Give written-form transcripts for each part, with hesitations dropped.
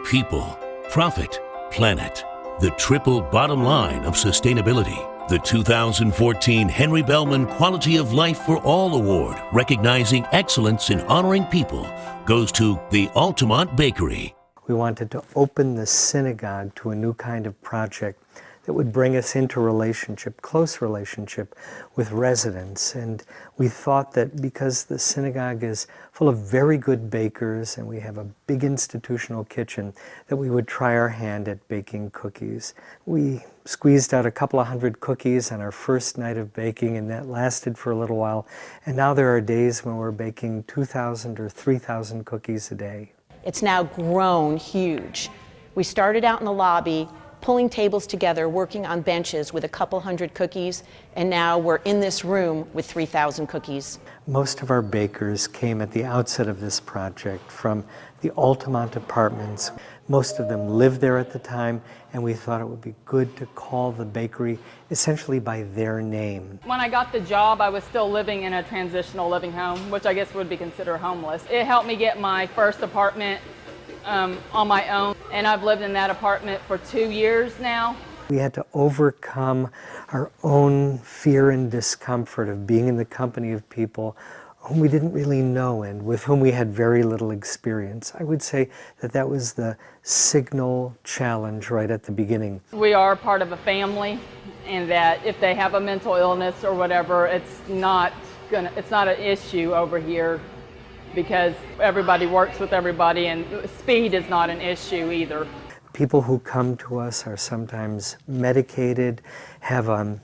People, profit, planet. The triple bottom line of sustainability. The 2014 Henry Bellman Quality of Life for All Award, recognizing excellence in honoring people, goes to the Altamont Bakery. We wanted to open the synagogue to a new kind of project that would bring us into relationship, close relationship with residents. And we thought that because the synagogue is full of very good bakers and we have a big institutional kitchen, that we would try our hand at baking cookies. We squeezed out a couple of hundred cookies on our first night of baking, and that lasted for a little while. And now there are days when we're baking 2,000 or 3,000 cookies a day. It's now grown huge. We started out in the lobby, pulling tables together, working on benches with a couple hundred cookies, and now we're in this room with 3,000 cookies. Most of our bakers came at the outset of this project from the Altamont apartments. Most of them lived there at the time, and we thought it would be good to call the bakery essentially by their name. When I got the job, I was still living in a transitional living home, which I guess would be considered homeless. It helped me get my first apartment on my own, and I've lived in that apartment for 2 years now. We had to overcome our own fear and discomfort of being in the company of people whom we didn't really know and with whom we had very little experience. I would say that that was the signal challenge right at the beginning. We are part of a family, and that if they have a mental illness or whatever, it's not an issue over here, because everybody works with everybody, and speed is not an issue either. People who come to us are sometimes medicated, have a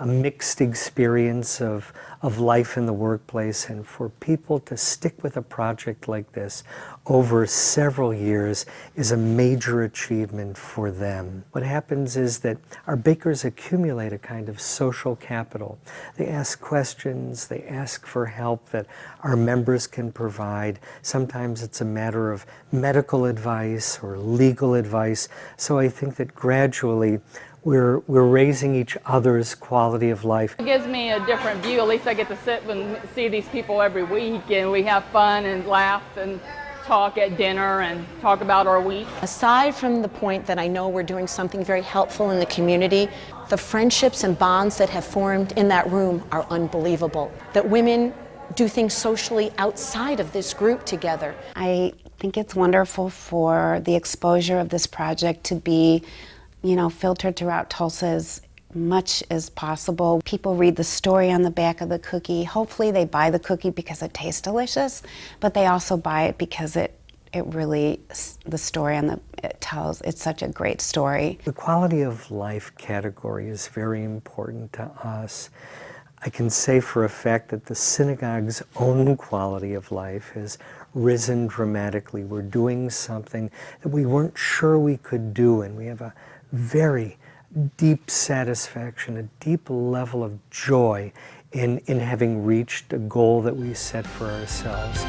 mixed experience of life in the workplace, and for people to stick with a project like this over several years is a major achievement for them. What happens is that our bakers accumulate a kind of social capital. They ask questions, they ask for help that our members can provide. Sometimes it's a matter of medical advice or legal advice. So I think that gradually we're raising each other's quality of life. It gives me a different view. At least I get to sit and see these people every week, and we have fun and laugh and talk at dinner and talk about our week. Aside from the point that I know we're doing something very helpful in the community, the friendships and bonds that have formed in that room are unbelievable. That women do things socially outside of this group together. I think it's wonderful for the exposure of this project to be filtered throughout Tulsa as much as possible. People read the story on the back of the cookie. Hopefully they buy the cookie because it tastes delicious, but they also buy it because it really, the story it tells, it's such a great story. The quality of life category is very important to us. I can say for a fact that the synagogue's own quality of life has risen dramatically. We're doing something that we weren't sure we could do, and we have a very deep satisfaction, a deep level of joy in having reached a goal that we set for ourselves.